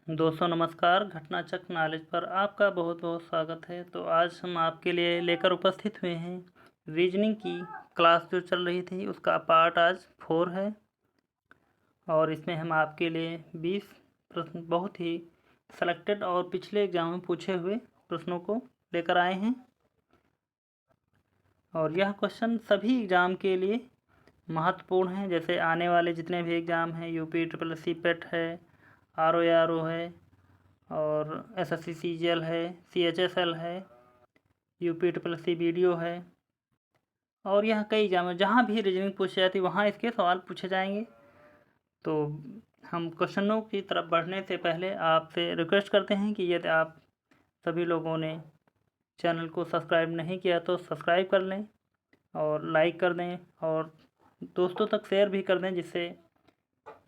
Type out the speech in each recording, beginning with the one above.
दोस्तों नमस्कार। घटनाचक्र नॉलेज पर आपका बहुत बहुत स्वागत है। तो आज हम आपके लिए लेकर उपस्थित हुए हैं रीजनिंग की क्लास जो चल रही थी उसका पार्ट आज 4 है और इसमें हम आपके लिए 20 प्रश्न बहुत ही सेलेक्टेड और पिछले एग्जाम में पूछे हुए प्रश्नों को लेकर आए हैं और यह क्वेश्चन सभी एग्ज़ाम के लिए महत्वपूर्ण है। जैसे आने वाले जितने भी एग्ज़ाम हैं, यूपी SSC पेट है, RO है और SSC CGL है, CHSL है, यूपी SSC BDO है और यह कई एग्जाम है जहाँ भी रीजनिंग पूछी जाती है वहाँ इसके सवाल पूछे जाएंगे। तो हम क्वेश्चनों की तरफ बढ़ने से पहले आपसे रिक्वेस्ट करते हैं कि यदि आप सभी लोगों ने चैनल को सब्सक्राइब नहीं किया तो सब्सक्राइब कर लें और लाइक कर दें और दोस्तों तक शेयर भी कर दें जिससे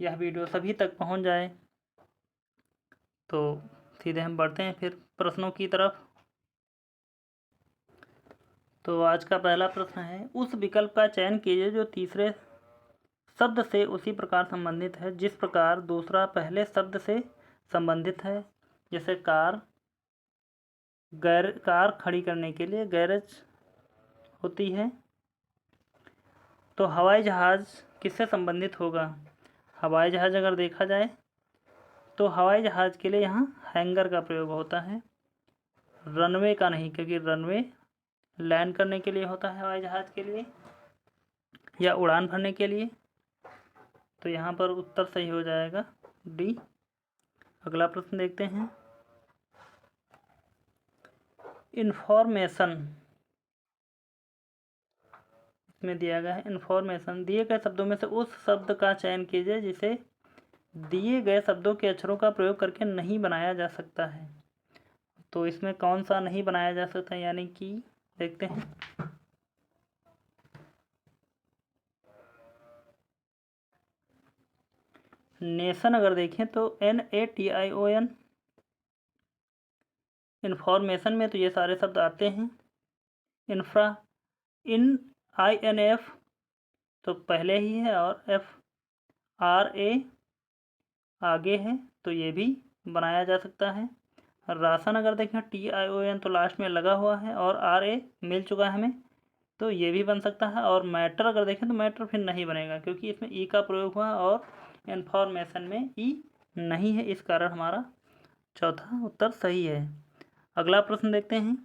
यह वीडियो सभी तक पहुंच जाए। तो सीधे हम बढ़ते हैं फिर प्रश्नों की तरफ। तो आज का पहला प्रश्न है, उस विकल्प का चयन कीजिए जो तीसरे शब्द से उसी प्रकार संबंधित है जिस प्रकार दूसरा पहले शब्द से संबंधित है। जैसे कार खड़ी करने के लिए गैरेज होती है। तो हवाई जहाज़ किससे संबंधित होगा? हवाई जहाज़ अगर देखा जाए तो हवाई जहाज़ के लिए यहाँ हैंगर का प्रयोग होता है, रनवे का नहीं, क्योंकि रनवे लैंड करने के लिए होता है हवाई जहाज़ के लिए या उड़ान भरने के लिए। तो यहाँ पर उत्तर सही हो जाएगा डी। अगला प्रश्न देखते हैं। इन्फॉर्मेशन इसमें दिया गया है। इन्फॉर्मेशन दिए गए शब्दों में से उस शब्द का चयन कीजिए जिसे दिए गए शब्दों के अक्षरों का प्रयोग करके नहीं बनाया जा सकता है। तो इसमें कौन सा नहीं बनाया जा सकता है, यानी कि देखते हैं। नेशन अगर देखें तो NATION। इन्फॉर्मेशन में तो ये सारे शब्द आते हैं। इंफ्रा INF तो पहले ही है और FRA आगे है तो ये भी बनाया जा सकता है। राशन अगर देखें TION तो लास्ट में लगा हुआ है और RA मिल चुका है हमें तो ये भी बन सकता है। और मैटर अगर देखें तो मैटर फिर नहीं बनेगा क्योंकि इसमें ई का प्रयोग हुआ और इन्फॉर्मेशन में ई नहीं है, इस कारण हमारा चौथा उत्तर सही है। अगला प्रश्न देखते हैं।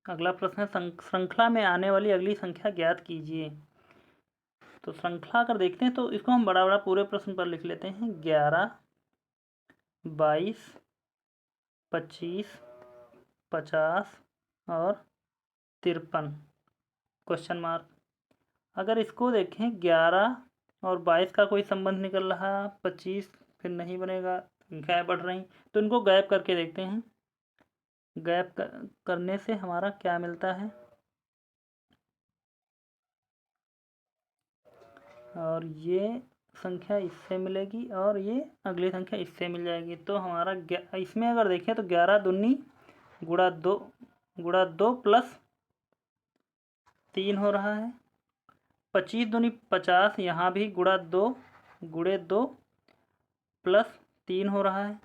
अगला प्रश्न है, श्रृंखला में आने वाली अगली संख्या ज्ञात कीजिए। तो श्रृंखला अगर देखते हैं तो इसको हम बड़ा बड़ा पूरे प्रश्न पर लिख लेते हैं। 11, 22, 25, 50 और 53 क्वेश्चन मार्क। अगर इसको देखें 11 और 22 का कोई संबंध निकल रहा, 25 फिर नहीं बनेगा, संख्याएँ बढ़ रही, तो इनको गैप करके देखते हैं। गैप करने से हमारा क्या मिलता है और ये संख्या इससे मिलेगी और ये अगली संख्या इससे मिल जाएगी। तो हमारा इसमें अगर देखें तो 11 दूनी गुणा दो प्लस 3 हो रहा है। 25 दूनी 50, यहाँ भी गुणा 2 गुणे 2 प्लस 3 हो रहा है,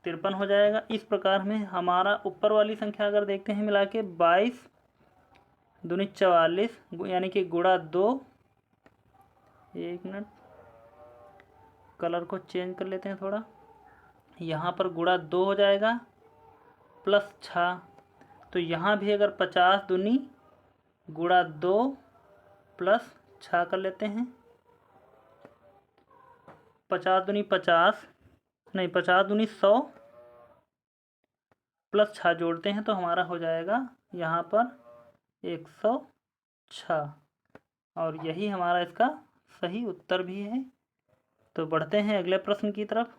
53 हो जाएगा। इस प्रकार में हमारा ऊपर वाली संख्या अगर देखते हैं मिला के 22 दूनी 44 यानी कि गुणा 2, एक मिनट कलर को चेंज कर लेते हैं थोड़ा, यहाँ पर गुणा 2 हो जाएगा प्लस 6। तो यहाँ भी अगर 50 दूनी गुणा 2 प्लस 6 कर लेते हैं, 50 दूनी 50 नहीं 50 दूनी 100 प्लस 6 जोड़ते हैं तो हमारा हो जाएगा यहाँ पर 106 और यही हमारा इसका सही उत्तर भी है। तो बढ़ते हैं अगले प्रश्न की तरफ।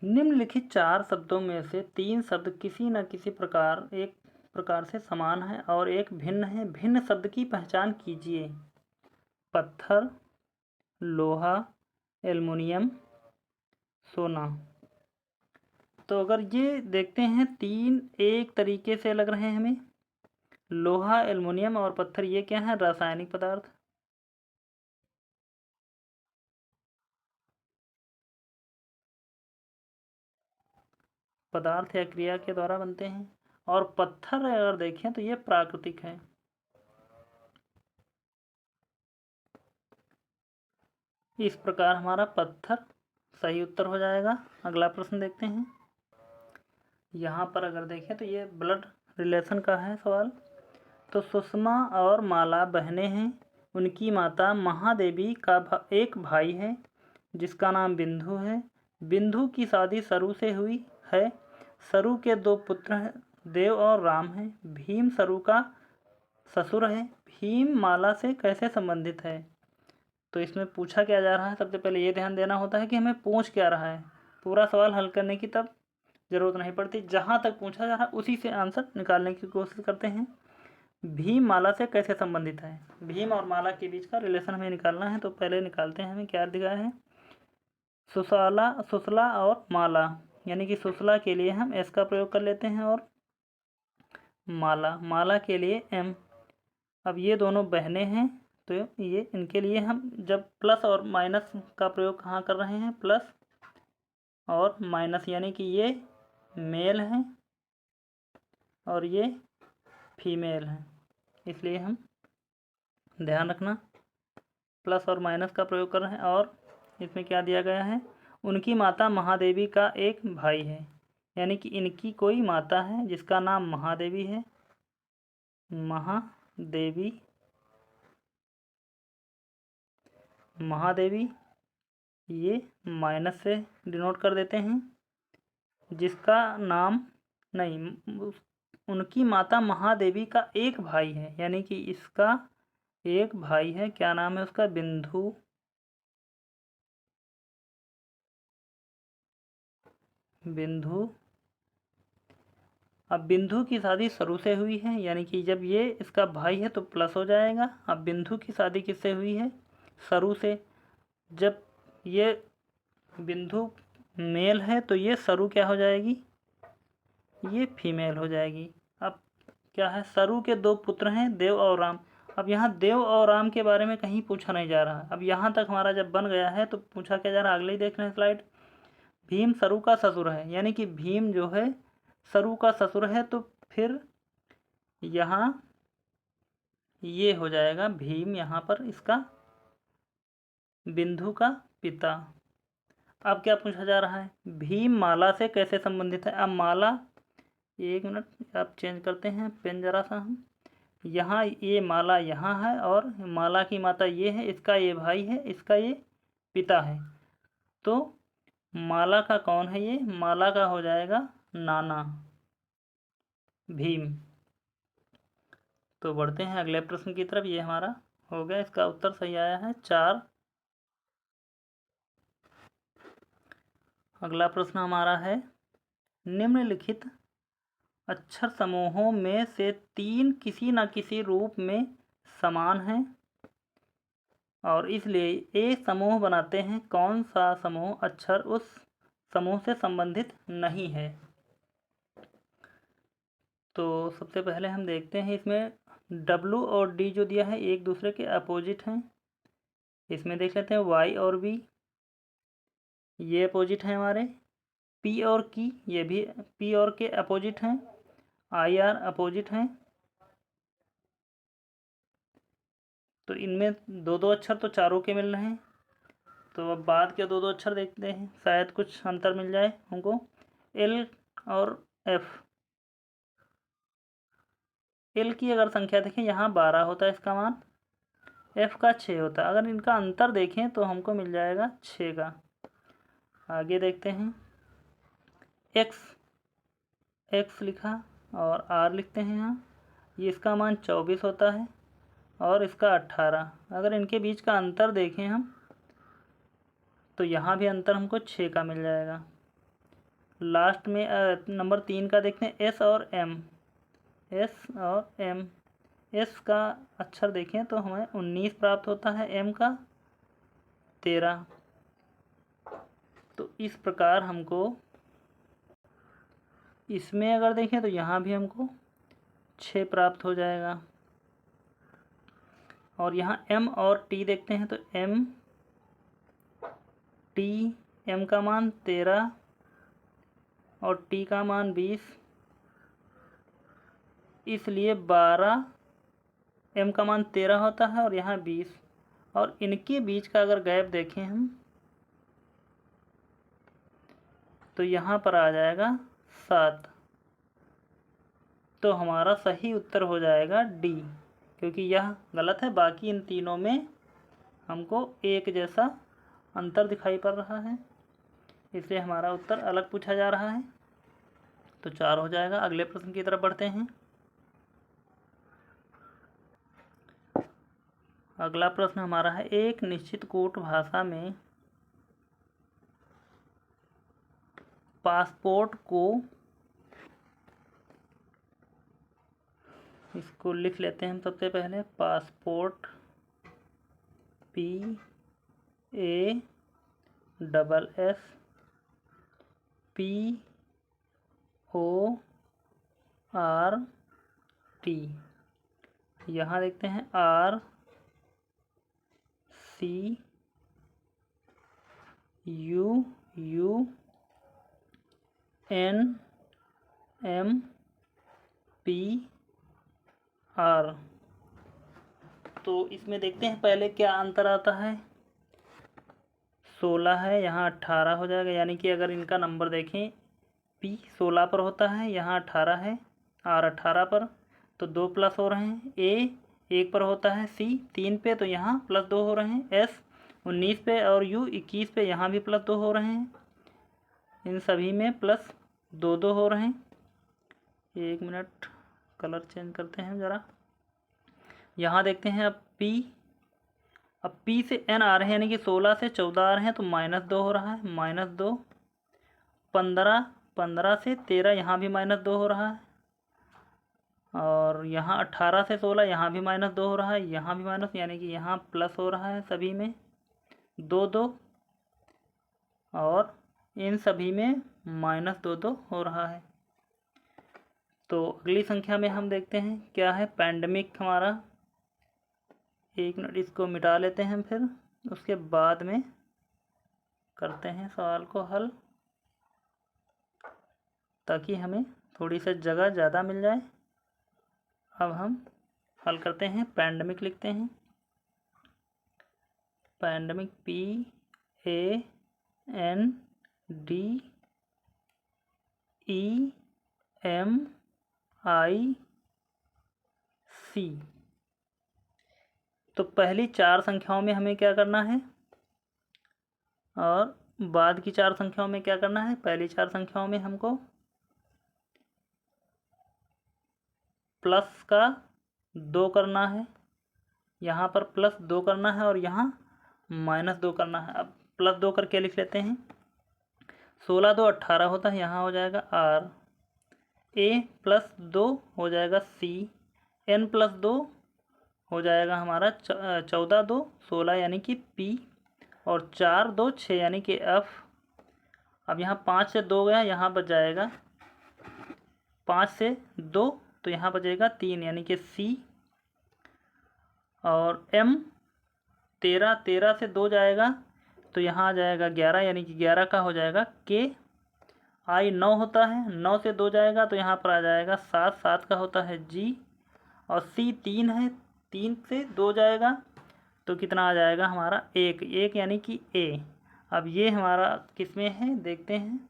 निम्नलिखित 4 शब्दों में से 3 शब्द किसी न किसी प्रकार एक प्रकार से समान है और एक भिन्न है। भिन्न शब्द की पहचान कीजिए। पत्थर, लोहा, एल्युमिनियम, सोना। तो अगर ये देखते हैं 3 एक तरीके से लग रहे हैं हमें। लोहा, एल्युमिनियम और पत्थर ये क्या है? रासायनिक पदार्थ। पदार्थ या क्रिया के द्वारा बनते हैं। और पत्थर अगर देखें तो ये प्राकृतिक है। इस प्रकार हमारा पत्थर सही उत्तर हो जाएगा। अगला प्रश्न देखते हैं। यहाँ पर अगर देखें तो ये ब्लड रिलेशन का है सवाल। तो सुषमा और माला बहनें हैं। उनकी माता महादेवी का एक भाई है जिसका नाम बिंदु है। बिंदु की शादी सरु से हुई है। सरु के दो पुत्र हैं, देव और राम हैं। भीम सरु का ससुर है। भीम माला से कैसे संबंधित है? तो इसमें पूछा क्या जा रहा है, सबसे पहले ये ध्यान देना होता है कि हमें पूछ क्या रहा है। पूरा सवाल हल करने की तब ज़रूरत नहीं पड़ती, जहाँ तक पूछा जा रहा है उसी से आंसर निकालने की कोशिश करते हैं। भीम माला से कैसे संबंधित है? भीम और माला के बीच का रिलेशन हमें निकालना है। तो पहले निकालते हैं। हमें क्या दिया है? सुसला और माला, यानी कि सुसला के लिए हम एस का प्रयोग कर लेते हैं और माला के लिए एम। अब ये दोनों बहनें हैं तो ये इनके लिए हम जब प्लस और माइनस का प्रयोग कहाँ कर रहे हैं? प्लस और माइनस, यानी कि ये मेल हैं और ये फीमेल हैं, इसलिए हम ध्यान रखना प्लस और माइनस का प्रयोग कर रहे हैं। और इसमें क्या दिया गया है? उनकी माता महादेवी का एक भाई है, यानी कि इनकी कोई माता है जिसका नाम महादेवी है। महादेवी ये माइनस से डिनोट कर देते हैं, जिसका नाम नहीं, उनकी माता महादेवी का एक भाई है, यानी कि इसका एक भाई है। क्या नाम है उसका? बिंदु। अब बिंदु की शादी सरु से हुई है, यानी कि जब ये इसका भाई है तो प्लस हो जाएगा। अब बिंदु की शादी किससे हुई है? सरु से। जब ये बिंदु मेल है तो ये सरु क्या हो जाएगी? ये फीमेल हो जाएगी। अब क्या है? सरु के दो पुत्र हैं, देव और राम। अब यहाँ देव और राम के बारे में कहीं पूछा नहीं जा रहा। अब यहाँ तक हमारा जब बन गया है तो पूछा क्या जा रहा है? अगले ही देख रहे हैं स्लाइड। भीम सरु का ससुर है, यानी कि भीम जो है सरु का ससुर है, तो फिर यहाँ ये हो जाएगा भीम यहाँ पर इसका बिंदु का पिता। अब क्या पूछा जा रहा है? भीम माला से कैसे संबंधित है? अब माला, एक मिनट आप चेंज करते हैं पेन ज़रा सा हम। यहाँ ये माला यहाँ है और माला की माता ये है, इसका ये भाई है, इसका ये पिता है। तो माला का कौन है? ये माला का हो जाएगा नाना भीम। तो बढ़ते हैं अगले प्रश्न की तरफ। ये हमारा हो गया, इसका उत्तर सही आया है 4। अगला प्रश्न हमारा है, निम्नलिखित अक्षर समूहों में से 3 किसी न किसी रूप में समान हैं और इसलिए ए समूह बनाते हैं। कौन सा समूह अक्षर उस समूह से संबंधित नहीं है? तो सबसे पहले हम देखते हैं, इसमें W और D जो दिया है एक दूसरे के अपोजिट हैं। इसमें देख लेते हैं Y और B, ये अपोजिट हैं हमारे। P और की, ये भी P और के अपोजिट हैं। IR अपोजिट हैं। तो इनमें दो दो अक्षर तो चारों के मिल रहे हैं। तो अब बाद के दो दो अक्षर देखते हैं, शायद कुछ अंतर मिल जाए हमको। L और F, L की अगर संख्या देखें यहाँ 12 होता है इसका मान, F का 6 होता है। अगर इनका अंतर देखें तो हमको मिल जाएगा 6 का। आगे देखते हैं, X लिखा और R लिखते हैं यहाँ, ये इसका मान 24 होता है और इसका 18। अगर इनके बीच का अंतर देखें हम तो यहाँ भी अंतर हमको 6 का मिल जाएगा। लास्ट में नंबर 3 का देखते हैं, S और M। S का अक्षर देखें तो हमें 19 प्राप्त होता है, M का 13। तो इस प्रकार हमको इसमें अगर देखें तो यहाँ भी हमको 6 प्राप्त हो जाएगा। और यहाँ M और T देखते हैं तो M का मान 13 और t का मान 20, इसलिए 12, m का मान 13 होता है और यहाँ 20, और इनके बीच का अगर गैप देखें हम तो यहाँ पर आ जाएगा 7। तो हमारा सही उत्तर हो जाएगा डी, क्योंकि यह गलत है, बाकी इन तीनों में हमको एक जैसा अंतर दिखाई पड़ रहा है, इसलिए हमारा उत्तर अलग पूछा जा रहा है। तो 4 हो जाएगा। अगले प्रश्न की तरफ बढ़ते हैं। अगला प्रश्न हमारा है, एक निश्चित कूट भाषा में पासपोर्ट को, इसको लिख लेते हैं हम सबसे पहले, पासपोर्ट PASSPORT यहाँ देखते हैं RCUNMPR। तो इसमें देखते हैं पहले क्या अंतर आता है। 16 है, यहाँ 18 हो जाएगा, यानी कि अगर इनका नंबर देखें, P 16 पर होता है, यहाँ 18 है, R 18 पर, तो 2 प्लस हो रहे हैं। A 1 पर होता है, C 3 पे, तो यहाँ प्लस 2 हो रहे हैं। S 19 पे और U 21 पे, यहाँ भी प्लस 2 हो रहे हैं। इन सभी में प्लस 2 हो रहे हैं। 1 मिनट, कलर चेंज करते हैं ज़रा। यहाँ देखते हैं अब P से N आ रहे हैं, यानी कि 16 से 14 आ रहे हैं, तो -2 हो रहा है, -2। 15 से 13, यहाँ भी -2 हो रहा है, और यहाँ 18 से 16, यहाँ भी -2 हो रहा है, यहाँ भी माइनस, यानी कि यहाँ प्लस हो रहा है सभी में 2 और इन सभी में -2 हो रहा है। तो अगली संख्या में हम देखते हैं क्या है, पैंडेमिक हमारा। 1 मिनट, इसको मिटा लेते हैं, फिर उसके बाद में करते हैं सवाल को हल, ताकि हमें थोड़ी सी जगह ज़्यादा मिल जाए। अब हम हल करते हैं। पैंडेमिक लिखते हैं, पैंडेमिक PANDEMIC। तो पहली 4 संख्याओं में हमें क्या करना है और बाद की 4 संख्याओं में क्या करना है। पहली 4 संख्याओं में हमको प्लस का 2 करना है, यहाँ पर +2 करना है और यहाँ -2 करना है। अब +2 करके लिख लेते हैं। 16 2 18 होता है, यहाँ हो जाएगा R। A +2 हो जाएगा C। N +2 हो जाएगा हमारा 14 2 16, यानी कि P, और 4 2 6, यानी कि F। अब यहाँ 5 से 2 गया, यहाँ बच जाएगा 5 से 2, तो यहाँ बचेगा 3, यानी कि C। और M 13 से 2 जाएगा, तो यहाँ आ जाएगा 11, यानी कि 11 का हो जाएगा K। I 9 होता है, 9 से 2 जाएगा, तो यहाँ पर आ जाएगा 7 का होता है G। और C 3 है, 3 से 2 जाएगा, तो कितना आ जाएगा हमारा 1, यानी कि A। अब ये हमारा किसमें है देखते हैं।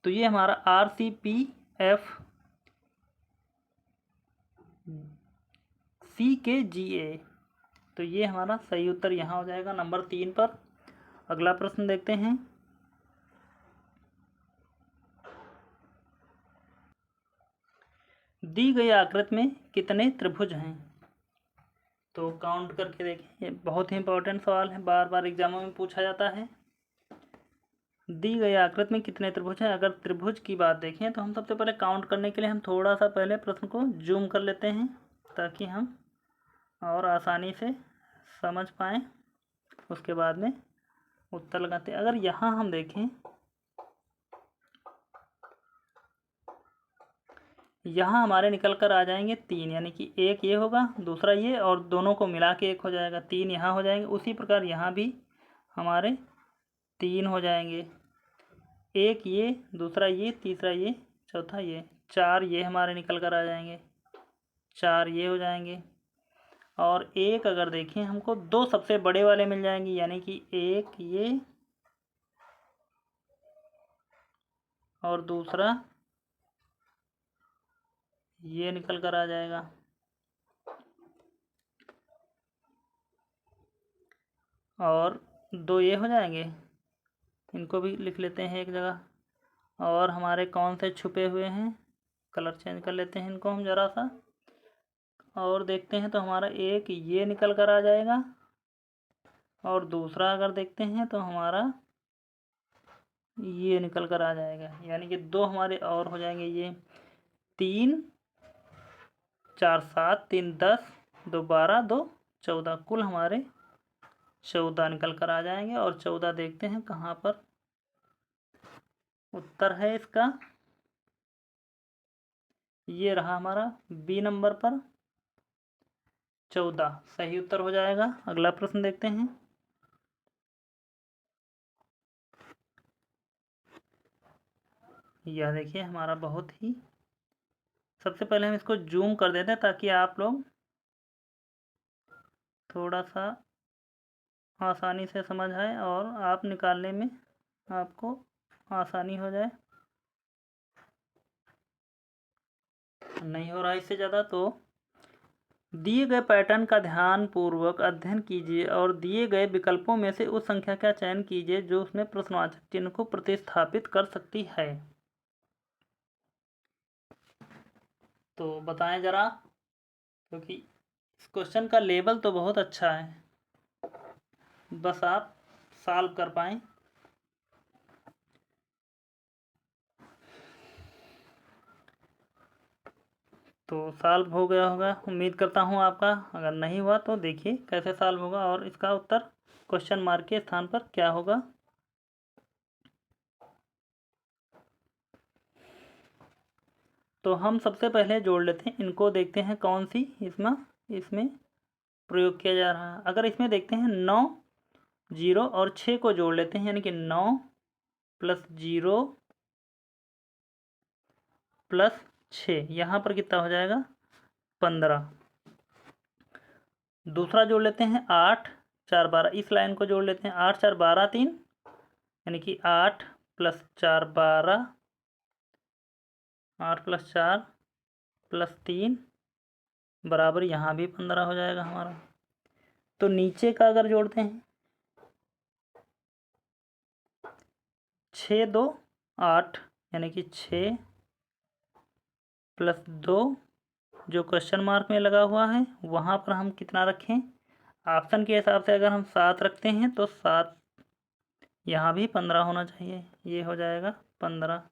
तो ये हमारा RCPF CKGA, तो ये हमारा सही उत्तर यहाँ हो जाएगा नंबर 3 पर। अगला प्रश्न देखते हैं। दी गई आकृति में कितने त्रिभुज हैं। तो काउंट करके देखें, ये बहुत ही इंपॉर्टेंट सवाल है, बार बार एग्जामों में पूछा जाता है। दी गई आकृति में कितने त्रिभुज हैं। अगर त्रिभुज की बात देखें तो हम सबसे पहले काउंट करने के लिए हम थोड़ा सा पहले प्रश्न को जूम कर लेते हैं, ताकि हम और आसानी से समझ पाएँ, उसके बाद में उत्तर लगाते हैं। अगर यहाँ हम देखें, यहाँ हमारे निकल कर आ जाएंगे 3, यानी कि एक ये होगा, दूसरा ये, और दोनों को मिला के 1 हो जाएगा। 3 यहाँ हो जाएंगे। उसी प्रकार यहाँ भी हमारे 3 हो जाएंगे। एक ये, दूसरा ये, तीसरा ये, चौथा ये, 4 ये हमारे निकल कर आ जाएंगे, 4 ये हो जाएंगे। और एक अगर देखें हमको 2 सबसे बड़े वाले मिल जाएंगे, यानी कि एक ये और दूसरा ये निकल कर आ जाएगा। और 2 ये हो जाएंगे, इनको भी लिख लेते हैं एक जगह। और हमारे कौन से छुपे हुए हैं, कलर चेंज कर लेते हैं इनको हम ज़रा सा, और देखते हैं तो हमारा एक ये निकल कर आ जाएगा। और दूसरा अगर देखते हैं तो हमारा ये निकल कर आ जाएगा, यानी कि 2 हमारे और हो जाएंगे। ये 3 4 7, 3 10, 2 12, 2 14, कुल हमारे 14 निकल कर आ जाएंगे। और 14 देखते हैं कहाँ पर उत्तर है इसका। ये रहा हमारा बी नंबर पर 14 सही उत्तर हो जाएगा। अगला प्रश्न देखते हैं। यह देखिए हमारा बहुत ही, सबसे पहले हम इसको जूम कर देते हैं ताकि आप लोग थोड़ा सा आसानी से समझ आए और आप निकालने में आपको आसानी हो जाए। नहीं हो रहा इससे ज़्यादा तो दिए गए पैटर्न का ध्यानपूर्वक अध्ययन कीजिए और दिए गए विकल्पों में से उस संख्या का चयन कीजिए जो उसमें प्रश्नवाचक चिन्ह को प्रतिस्थापित कर सकती है। तो बताएं ज़रा, क्योंकि इस क्वेश्चन का लेवल तो बहुत अच्छा है, बस आप सॉल्व कर पाएँ। तो सॉल्व हो गया होगा उम्मीद करता हूँ आपका। अगर नहीं हुआ तो देखिए कैसे सॉल्व होगा और इसका उत्तर क्वेश्चन मार्क के स्थान पर क्या होगा। तो हम सबसे पहले जोड़ लेते हैं इनको, देखते हैं कौन सी इसमें प्रयोग किया जा रहा है। अगर इसमें देखते हैं 9 0 और 6 को जोड़ लेते हैं, यानी कि 9 + 0 + 6, यहाँ पर कितना हो जाएगा 15। दूसरा जोड़ लेते हैं 8 4 12, इस लाइन को जोड़ लेते हैं 8 4 12 3, यानी कि 8 + 4 12, 8 + 4 + 3 बराबर यहाँ भी 15 हो जाएगा हमारा। तो नीचे का अगर जोड़ते हैं 6 2 8, यानी कि 6 + 2 जो क्वेश्चन मार्क में लगा हुआ है वहाँ पर हम कितना रखें, ऑप्शन के हिसाब से अगर हम 7 रखते हैं तो 7, यहाँ भी 15 होना चाहिए, ये हो जाएगा 15।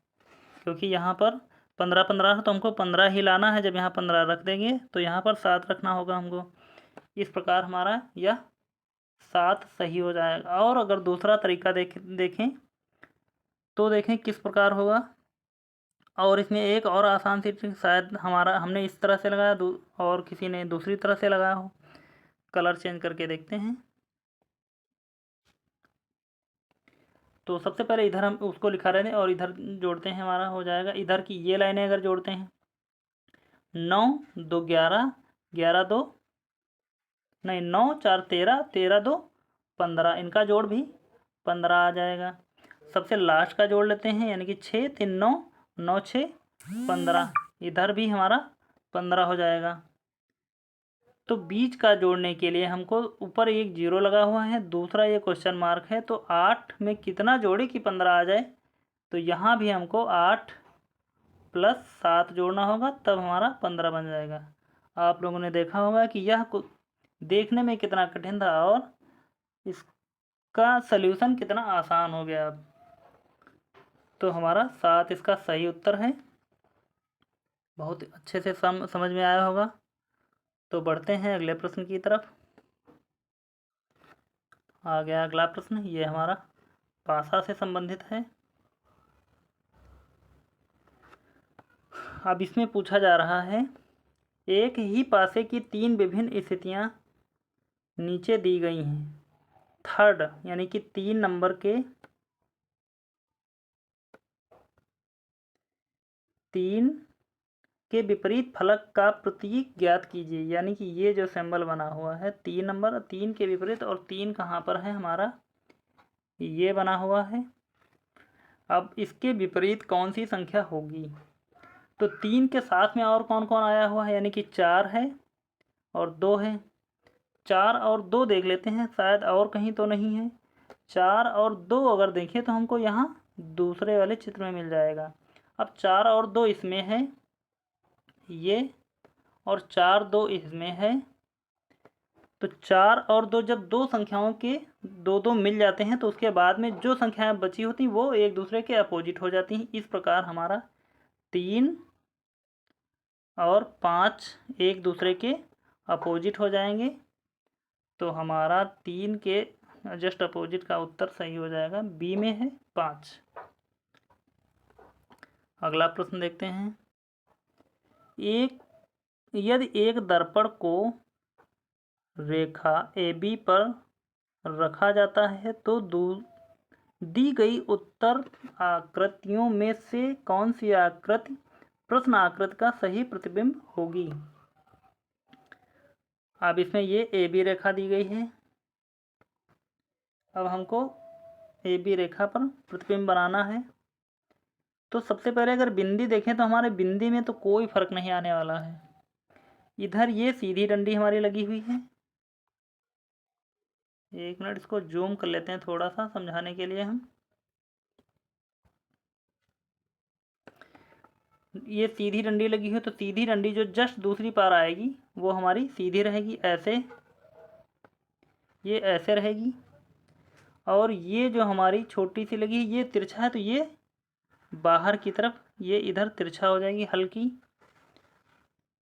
क्योंकि यहाँ पर 15 15 है तो हमको 15 ही लाना है, जब यहाँ 15 रख देंगे तो यहाँ पर 7 रखना होगा हमको। इस प्रकार हमारा यह 7 सही हो जाएगा। और अगर दूसरा तरीका देखें तो देखें किस प्रकार होगा। और इसमें एक और आसान सी ट्रिक, शायद हमने इस तरह से लगाया और किसी ने दूसरी तरह से लगाया हो। कलर चेंज करके देखते हैं। तो सबसे पहले इधर हम उसको लिखा रहे थे और इधर जोड़ते हैं, हमारा हो जाएगा। इधर की ये लाइनें अगर जोड़ते हैं 9 2 11 11 2 नहीं 9 4 13 13 2 15, इनका जोड़ भी 15 आ जाएगा। सबसे लास्ट का जोड़ लेते हैं, यानी कि 6 3 9 9 6 15, इधर भी हमारा 15 हो जाएगा। तो बीच का जोड़ने के लिए हमको ऊपर एक 0 लगा हुआ है, दूसरा ये क्वेश्चन मार्क है, तो 8 में कितना जोड़े कि 15 आ जाए। तो यहाँ भी हमको 8 + 7 जोड़ना होगा, तब हमारा 15 बन जाएगा। आप लोगों ने देखा होगा कि यह देखने में कितना कठिन था और इसका सल्यूशन कितना आसान हो गया अब। तो हमारा 7 इसका सही उत्तर है। बहुत अच्छे से समझ में आया होगा। तो बढ़ते हैं अगले प्रश्न की तरफ। आ गया अगला प्रश्न, ये हमारा पासा से संबंधित है। अब इसमें पूछा जा रहा है, एक ही पासे की 3 विभिन्न स्थितियां नीचे दी गई हैं। थर्ड यानी कि 3 नंबर के 3 के विपरीत फलक का प्रतीक ज्ञात कीजिए। यानी कि ये जो सिंबल बना हुआ है 3 नंबर, 3 के विपरीत, और 3 कहाँ पर है हमारा, ये बना हुआ है। अब इसके विपरीत कौन सी संख्या होगी, तो 3 के साथ में और कौन कौन आया हुआ है, यानी कि 4 है और 2 है। 4 और 2 देख लेते हैं, शायद और कहीं तो नहीं है। 4 और 2 अगर देखें तो हमको यहाँ दूसरे वाले चित्र में मिल जाएगा। अब 4 और 2 इसमें है ये, और 4 2 इसमें है। तो 4 और 2 जब दो संख्याओं के दो दो मिल जाते हैं तो उसके बाद में जो संख्याएं बची होती हैं वो एक दूसरे के अपोजिट हो जाती हैं। इस प्रकार हमारा 3 और 5 एक दूसरे के अपोजिट हो जाएंगे। तो हमारा 3 के जस्ट अपोजिट का उत्तर सही हो जाएगा, बी में है 5। अगला प्रश्न देखते हैं। यदि एक दर्पण को रेखा AB पर रखा जाता है तो दी गई उत्तर आकृतियों में से कौन सी आकृति प्रश्न आकृति का सही प्रतिबिंब होगी। अब इसमें ये AB रेखा दी गई है। अब हमको AB रेखा पर प्रतिबिंब बनाना है। तो सबसे पहले अगर बिंदी देखें तो हमारे बिंदी में तो कोई फर्क नहीं आने वाला है। इधर ये सीधी डंडी हमारी लगी हुई है। एक मिनट, इसको जूम कर लेते हैं थोड़ा सा समझाने के लिए हम। ये सीधी डंडी लगी हुई, तो सीधी डंडी जो जस्ट दूसरी पार आएगी वो हमारी सीधी रहेगी, ऐसे, ये ऐसे रहेगी। और ये जो हमारी छोटी सी लगी है ये तिरछा है, तो ये बाहर की तरफ, ये इधर तिरछा हो जाएगी हल्की।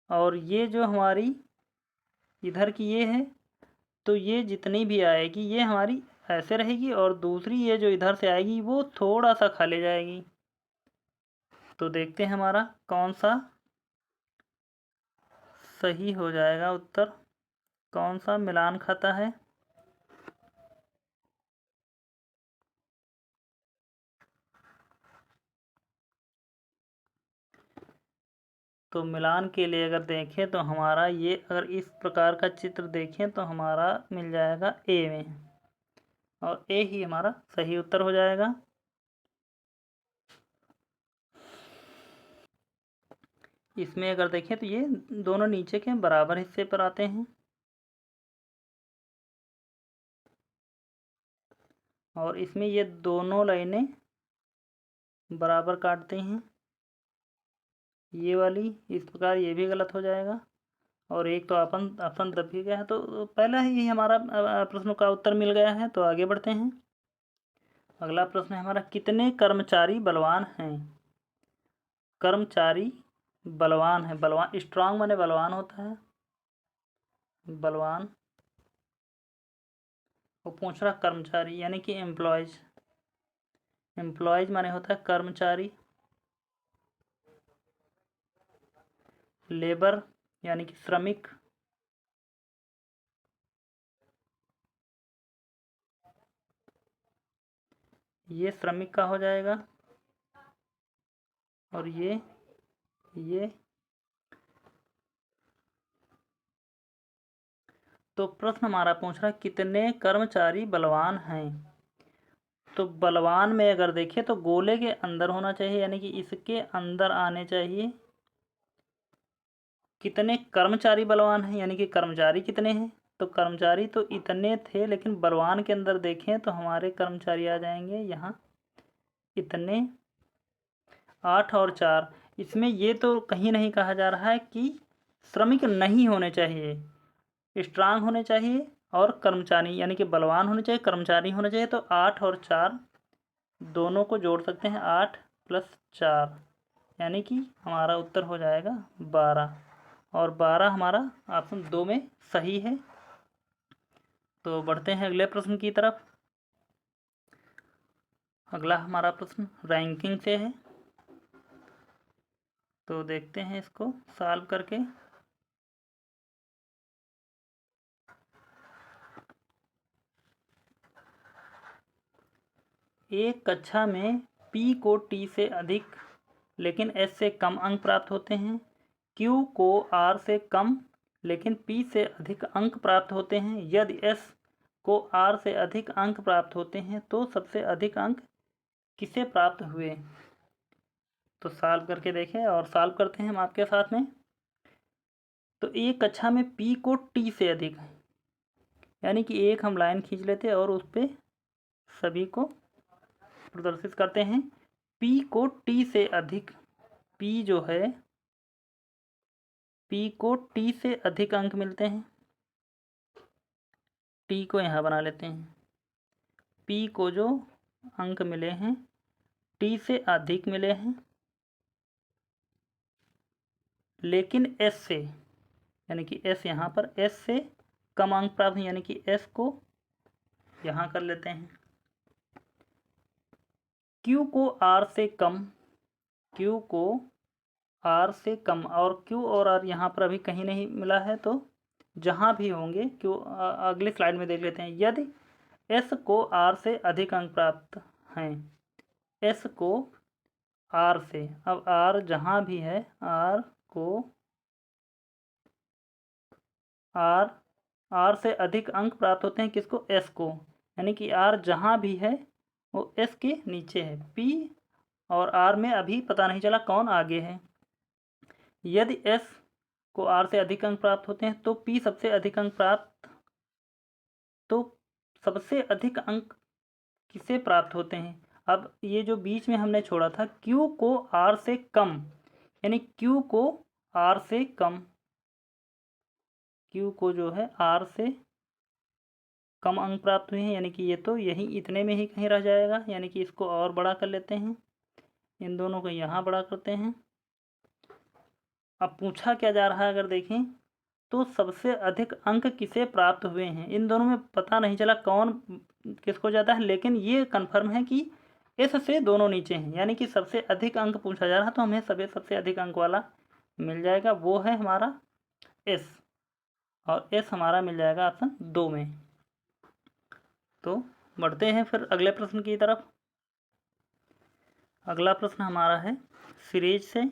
और ये जो हमारी इधर की ये है, तो ये जितनी भी आएगी ये हमारी ऐसे रहेगी, और दूसरी ये जो इधर से आएगी वो थोड़ा सा खा ले जाएगी। तो देखते हैं हमारा कौन सा सही हो जाएगा उत्तर, कौन सा मिलान खाता है। तो मिलान के लिए अगर देखें तो हमारा ये, अगर इस प्रकार का चित्र देखें तो हमारा मिल जाएगा ए में, और ए ही हमारा सही उत्तर हो जाएगा। इसमें अगर देखें तो ये दोनों नीचे के बराबर हिस्से पर आते हैं, और इसमें ये दोनों लाइनें बराबर काटते हैं, ये वाली। इस प्रकार ये भी गलत हो जाएगा, और एक तो ऑप्शन दब भी गया है। तो पहला ही हमारा प्रश्न का उत्तर मिल गया है। तो आगे बढ़ते हैं। अगला प्रश्न है हमारा, कितने कर्मचारी बलवान हैं। कर्मचारी बलवान है, बलवान स्ट्रांग माने बलवान होता है, बलवान। और पूछ रहा कर्मचारी यानी कि एम्प्लॉयज, एम्प्लॉयज माने होता है कर्मचारी। लेबर यानी कि श्रमिक। ये श्रमिक का हो जाएगा, और ये तो प्रश्न हमारा पूछ रहा है कितने कर्मचारी बलवान हैं। तो बलवान में अगर देखें तो गोले के अंदर होना चाहिए, यानी कि इसके अंदर आने चाहिए। कितने कर्मचारी बलवान हैं यानी कि कर्मचारी कितने हैं, तो कर्मचारी तो इतने थे, लेकिन बलवान के अंदर देखें तो हमारे कर्मचारी आ जाएंगे यहाँ इतने, 8 और 4। इसमें ये तो कहीं नहीं कहा जा रहा है कि श्रमिक नहीं होने चाहिए, स्ट्रांग होने चाहिए, और कर्मचारी यानी कि बलवान होने चाहिए, कर्मचारी होने चाहिए। तो 8 और 4 दोनों को जोड़ सकते हैं, 8 + 4, यानी कि हमारा उत्तर हो जाएगा 12, और 12 हमारा ऑप्शन 2 में सही है। तो बढ़ते हैं अगले प्रश्न की तरफ। अगला हमारा प्रश्न रैंकिंग से है, तो देखते हैं इसको सॉल्व करके। एक कक्षा में P को T से अधिक लेकिन S से कम अंक प्राप्त होते हैं, Q को R से कम लेकिन P से अधिक अंक प्राप्त होते हैं। यदि S को R से अधिक अंक प्राप्त होते हैं तो सबसे अधिक अंक किसे प्राप्त हुए? तो सॉल्व करके देखें और सॉल्व करते हैं हम आपके साथ में। तो एक कक्षा में P को T से अधिक, यानी कि एक हम लाइन खींच लेते हैं और उस पर सभी को प्रदर्शित करते हैं। P को T से अधिक, P जो है P को T से अधिक अंक मिलते हैं। T को यहाँ बना लेते हैं। P को जो अंक मिले हैं T से अधिक मिले हैं, लेकिन S से, यानी कि S यहाँ पर S से कम अंक प्राप्त हैं, यानी कि S को यहाँ कर लेते हैं। Q को R से कम, Q को R से कम, और Q और R यहाँ पर अभी कहीं नहीं मिला है, तो जहाँ भी होंगे Q अगली स्लाइड में देख लेते हैं। यदि S को R से अधिक अंक प्राप्त हैं, S को R से, अब R जहाँ भी है R को R से अधिक अंक प्राप्त होते हैं, किसको? S को, यानी कि R जहाँ भी है वो S के नीचे है। P और R में अभी पता नहीं चला कौन आगे है। यदि S को R से अधिक अंक प्राप्त होते हैं तो P सबसे अधिक अंक प्राप्त, तो सबसे अधिक अंक किसे प्राप्त होते हैं? अब ये जो बीच में हमने छोड़ा था Q को R से कम, यानी Q को R से कम, Q को जो है R से कम अंक प्राप्त हुए हैं, यानी कि ये तो यही इतने में ही कहीं रह जाएगा, यानी कि इसको और बड़ा कर लेते हैं, इन दोनों को यहाँ बड़ा करते हैं। अब पूछा क्या जा रहा है अगर देखें तो सबसे अधिक अंक किसे प्राप्त हुए हैं। इन दोनों में पता नहीं चला कौन किसको जाता है, लेकिन ये कन्फर्म है कि S से दोनों नीचे हैं, यानी कि सबसे अधिक अंक पूछा जा रहा है तो हमें सबसे अधिक अंक वाला मिल जाएगा, वो है हमारा S, और S हमारा मिल जाएगा ऑप्शन 2 में। तो बढ़ते हैं फिर अगले प्रश्न की तरफ। अगला प्रश्न हमारा है सीरीज से।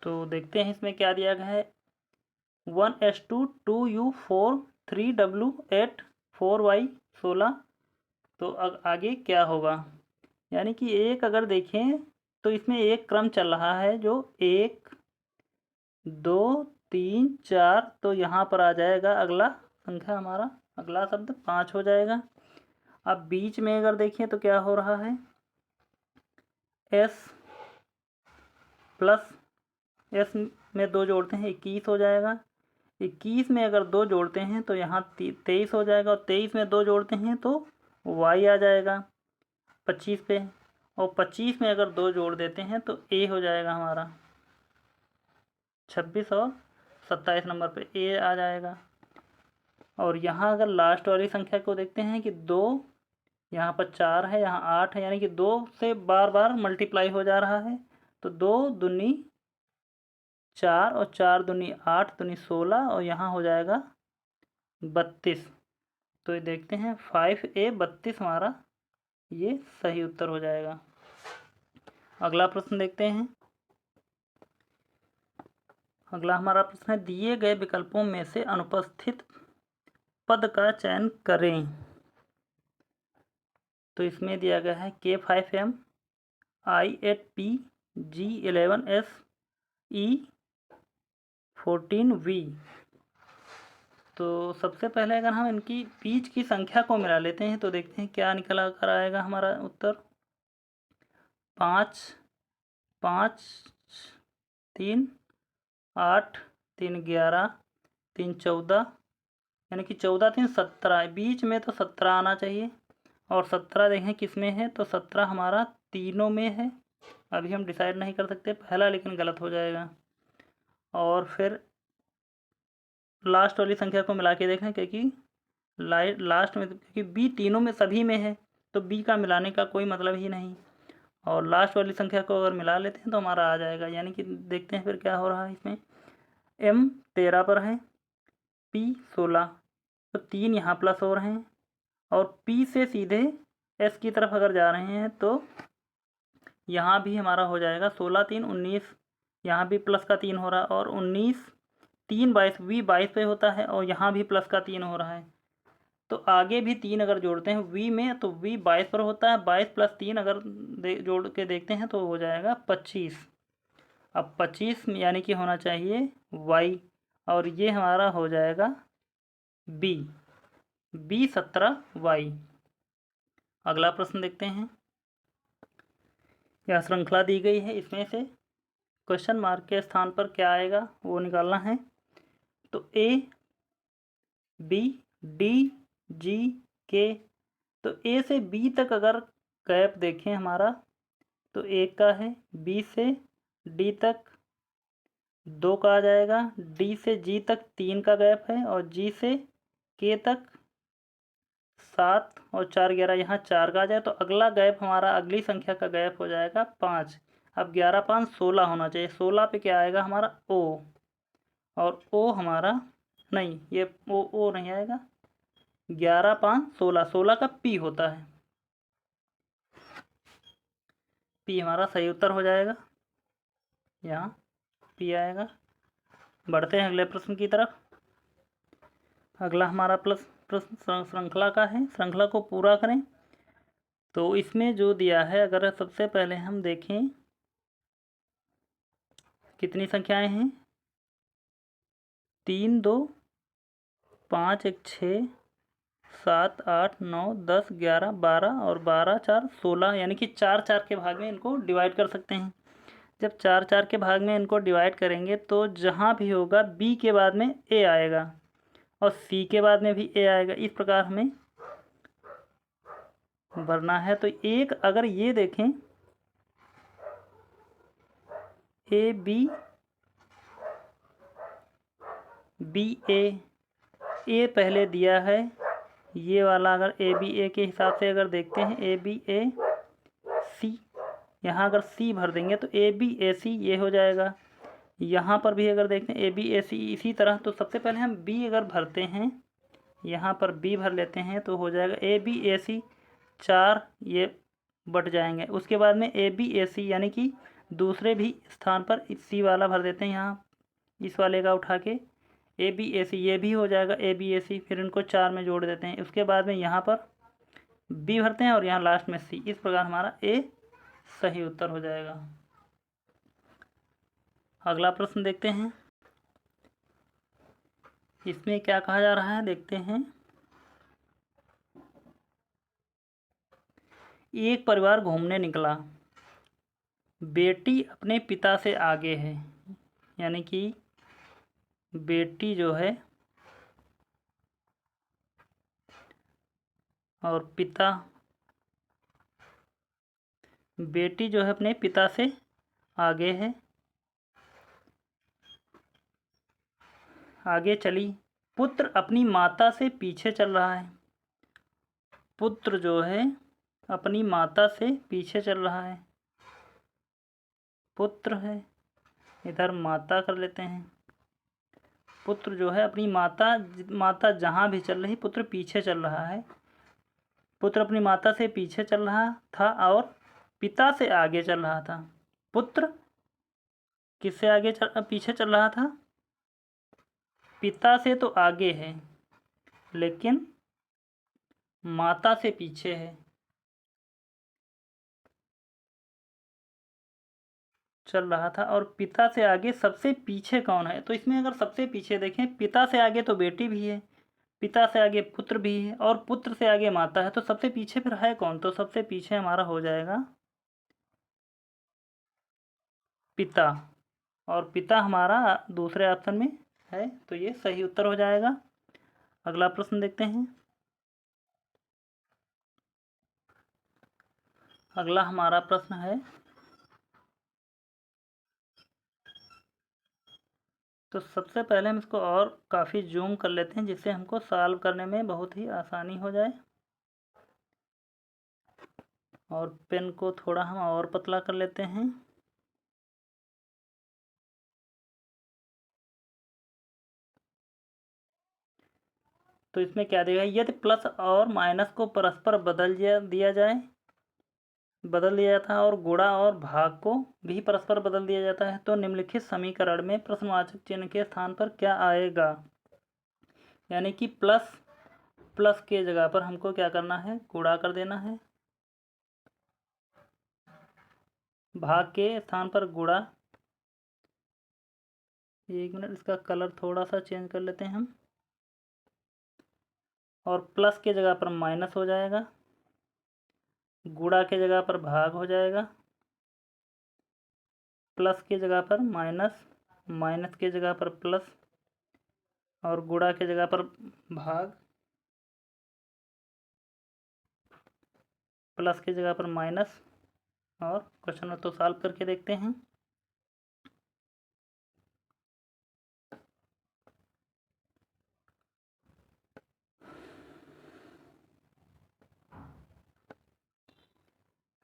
तो देखते हैं इसमें क्या दिया गया है। 1:2 2U4 3W8 4Y16। तो आगे क्या होगा, यानी कि एक अगर देखें तो इसमें एक क्रम चल रहा है जो 1 2 3 4, तो यहाँ पर आ जाएगा अगला संख्या, हमारा अगला शब्द 5 हो जाएगा। अब बीच में अगर देखें तो क्या हो रहा है, S प्लस S में 2 जोड़ते हैं 21 हो जाएगा। 21 में अगर 2 जोड़ते हैं तो यहाँ 23 हो जाएगा, और 23 में 2 जोड़ते हैं तो Y आ जाएगा 25 पे, और 25 में अगर 2 जोड़ देते हैं तो A हो जाएगा हमारा 26, और 27 नंबर पे A आ जाएगा। और यहाँ अगर लास्ट वाली संख्या को देखते हैं कि 2 यहाँ पर 4 है, यहाँ 8 है, यानी कि 2 से बार बार मल्टीप्लाई हो जा रहा है, तो 2 दूनी 4 और 4 दूनी 8 दूनी 16, और यहाँ हो जाएगा 32। तो ये देखते हैं 5A 32 हमारा ये सही उत्तर हो जाएगा। अगला प्रश्न देखते हैं। अगला हमारा प्रश्न है दिए गए विकल्पों में से अनुपस्थित पद का चयन करें। तो इसमें दिया गया है K5M I8P G11S E14V। तो सबसे पहले अगर हम इनकी बीच की संख्या को मिला लेते हैं तो देखते हैं क्या निकल कर आएगा हमारा उत्तर। 5 5 3 8 3 11 3 14, यानी कि 14 3 17, बीच में तो 17 आना चाहिए, और 17 देखें किस में है, तो 17 हमारा तीनों में है। अभी हम डिसाइड नहीं कर सकते पहला, लेकिन गलत हो जाएगा। और फिर लास्ट वाली संख्या को मिला के देखें, क्योंकि लास्ट में, क्योंकि बी तीनों में सभी में है तो बी का मिलाने का कोई मतलब ही नहीं, और लास्ट वाली संख्या को अगर मिला लेते हैं तो हमारा आ जाएगा। यानी कि देखते हैं फिर क्या हो रहा है इसमें। M 13 पर है, P 16, तो 3 यहाँ प्लस और हैं, और P से सीधे S की तरफ अगर जा रहे हैं तो यहाँ भी हमारा हो जाएगा 16 3 19, यहाँ भी प्लस का 3 हो रहा है, और 19 3 22, V 22 पे होता है और यहाँ भी प्लस का 3 हो रहा है। तो आगे भी 3 अगर जोड़ते हैं V में तो V 22 पर होता है, 22 + 3 अगर जोड़ के देखते हैं तो हो जाएगा 25। अब 25 यानी कि होना चाहिए Y, और ये हमारा हो जाएगा B 17 Y। अगला प्रश्न देखते हैं। यह श्रृंखला दी गई है, इसमें से क्वेश्चन मार्क के स्थान पर क्या आएगा वो निकालना है। तो A B D G K, तो A से B तक अगर गैप देखें हमारा तो 1 का है, B से D तक 2 का आ जाएगा, D से G तक 3 का गैप है, और G से K तक 7 और 4 11, यहाँ 4 का आ जाए। तो अगला गैप हमारा, अगली संख्या का गैप हो जाएगा 5। अब 11 5 16 होना चाहिए। 16 पे क्या आएगा हमारा O, और O हमारा नहीं, ये O नहीं आएगा। 11 5 16, 16 का P होता है। P हमारा सही उत्तर हो जाएगा, यहाँ P आएगा। बढ़ते हैं अगले प्रश्न की तरफ। अगला हमारा प्रश्न श्रृंखला का है। श्रृंखला को पूरा करें। तो इसमें जो दिया है, अगर सबसे पहले हम देखें कितनी संख्याएं हैं, 3 2 5 1 6 7 8 9 10 11 12 और 12 4 16, यानी कि 4 4 के भाग में इनको डिवाइड कर सकते हैं। जब 4 4 के भाग में इनको डिवाइड करेंगे तो जहाँ भी होगा B के बाद में A आएगा और C के बाद में भी A आएगा। इस प्रकार हमें भरना है। तो एक अगर ये देखें A B B A, A पहले दिया है, ये वाला अगर A B A के हिसाब से अगर देखते हैं A B A C, यहाँ अगर C भर देंगे तो A B A C ये हो जाएगा। यहाँ पर भी अगर देखते हैं A B A C इसी तरह। तो सबसे पहले हम B अगर भरते हैं, यहाँ पर B भर लेते हैं तो हो जाएगा A B A C, 4 ये बट जाएंगे। उसके बाद में A B A C यानी कि दूसरे भी स्थान पर C वाला भर देते हैं, यहाँ इस वाले का उठा के A B A C ये भी हो जाएगा A B A C, फिर इनको 4 में जोड़ देते हैं। उसके बाद में यहाँ पर B भरते हैं और यहाँ लास्ट में C। इस प्रकार हमारा A सही उत्तर हो जाएगा। अगला प्रश्न देखते हैं, इसमें क्या कहा जा रहा है देखते हैं। एक परिवार घूमने निकला, बेटी अपने पिता से आगे है, यानी कि बेटी जो है और पिता, बेटी जो है अपने पिता से आगे है, आगे चली। पुत्र अपनी माता से पीछे चल रहा है, पुत्र जो है अपनी माता से पीछे चल रहा है। पुत्र है, इधर माता कर लेते हैं। पुत्र जो है अपनी माता जहाँ भी चल रही, पुत्र पीछे चल रहा है। पुत्र अपनी माता से पीछे चल रहा था और पिता से आगे चल रहा था। पुत्र किससे आगे पीछे चल रहा था? पिता से तो आगे है लेकिन माता से पीछे है, चल रहा था। और पिता से आगे सबसे पीछे कौन है? तो इसमें अगर सबसे पीछे देखें, पिता से आगे तो बेटी भी है, पिता से आगे पुत्र भी है और पुत्र से आगे माता है। तो सबसे पीछे फिर है कौन? तो सबसे पीछे हमारा हो जाएगा पिता, और पिता हमारा दूसरे ऑप्शन में है, तो ये सही उत्तर हो जाएगा। अगला प्रश्न देखते हैं। अगला हमारा प्रश्न है, तो सबसे पहले हम इसको और काफ़ी जूम कर लेते हैं जिससे हमको सॉल्व करने में बहुत ही आसानी हो जाए, और पेन को थोड़ा हम और पतला कर लेते हैं। तो इसमें क्या देगा, यदि प्लस और माइनस को परस्पर बदल दिया था और गुणा और भाग को भी परस्पर बदल दिया जाता है तो निम्नलिखित समीकरण में प्रश्नवाचक चिन्ह के स्थान पर क्या आएगा। यानी कि प्लस के जगह पर हमको क्या करना है, गुणा कर देना है, भाग के स्थान पर गुणा। एक मिनट, इसका कलर थोड़ा सा चेंज कर लेते हैं हम। और प्लस के जगह पर माइनस हो जाएगा, गुणा के जगह पर भाग हो जाएगा, प्लस के जगह पर माइनस, माइनस के जगह पर प्लस और गुणा के जगह पर भाग, प्लस की जगह पर माइनस। और क्वेश्चन में तो सॉल्व करके देखते हैं।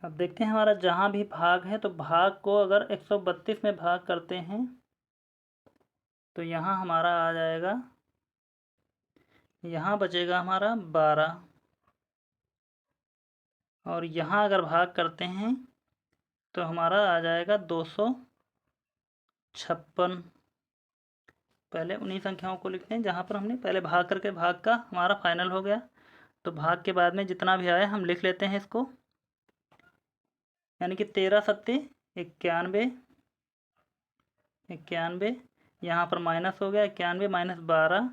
अब देखते हैं हमारा जहाँ भी भाग है तो भाग को अगर 132 में भाग करते हैं तो यहाँ हमारा आ जाएगा, यहाँ बचेगा हमारा 12। और यहाँ अगर भाग करते हैं तो हमारा आ जाएगा 256। पहले उन्हीं संख्याओं को लिखते हैं जहाँ पर हमने पहले भाग करके भाग का हमारा फाइनल हो गया। तो भाग के बाद में जितना भी आया हम लिख लेते हैं इसको। यानी कि 13 सत्ते 91, 91 यहाँ पर माइनस हो गया, 91 माइनस 12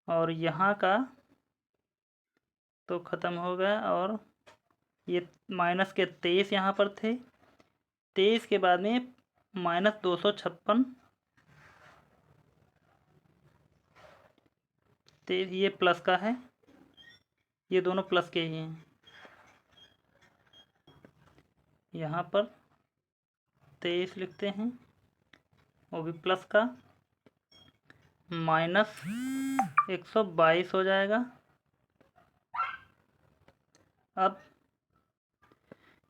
और यहाँ का तो ख़त्म हो गया। और ये माइनस के 23 यहाँ पर थे, 23 के बाद में माइनस 256, तो ये प्लस का है, ये दोनों प्लस के ही हैं। यहाँ पर 23 लिखते हैं, वो भी प्लस का, माइनस 122 हो जाएगा। अब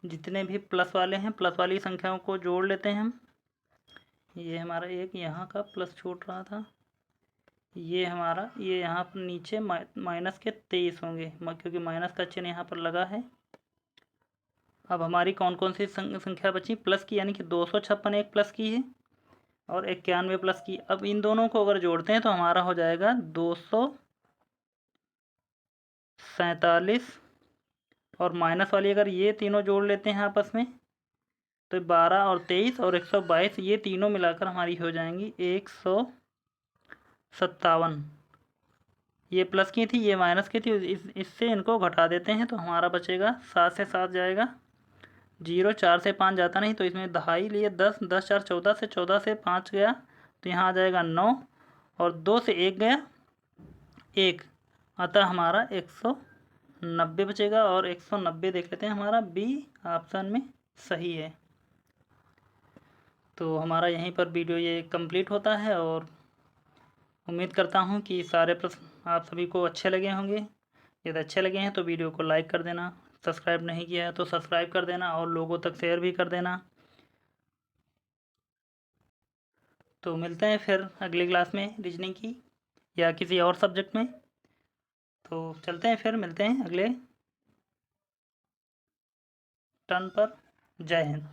जितने भी प्लस वाले हैं प्लस वाली संख्याओं को जोड़ लेते हैं हम। ये हमारा एक यहाँ का प्लस छूट रहा था, ये हमारा ये यहाँ पर नीचे माइनस के 23 होंगे क्योंकि माइनस का चिन्ह यहाँ पर लगा है। अब हमारी कौन कौन सी संख्या बची प्लस की, यानी कि 256 एक प्लस की है और 91 प्लस की। अब इन दोनों को अगर जोड़ते हैं तो हमारा हो जाएगा 247। और माइनस वाली अगर ये तीनों जोड़ लेते हैं आपस में तो 12 और 23 और 122 ये तीनों मिलाकर हमारी हो जाएंगी 157। ये प्लस की थी, ये माइनस की थी, इससे इनको घटा देते हैं तो हमारा बचेगा 7 से 7 जाएगा, 0 4 से 5 जाता नहीं तो इसमें दहाई लिए 10, 10 4 14 से 14 से 5 गया तो यहाँ आ जाएगा 9 और 2 से 1 गया 1, अतः हमारा 190 बचेगा। और 190 देख लेते हैं, हमारा बी ऑप्शन में सही है। तो हमारा यहीं पर वीडियो ये कंप्लीट होता है और उम्मीद करता हूँ कि सारे प्रश्न आप सभी को अच्छे लगे होंगे। यदि अच्छे लगे हैं तो वीडियो को लाइक कर देना, सब्सक्राइब नहीं किया है तो सब्सक्राइब कर देना और लोगों तक शेयर भी कर देना। तो मिलते हैं फिर अगली क्लास में रीजनिंग की या किसी और सब्जेक्ट में। तो चलते हैं, फिर मिलते हैं अगले टर्न पर। जय हिंद।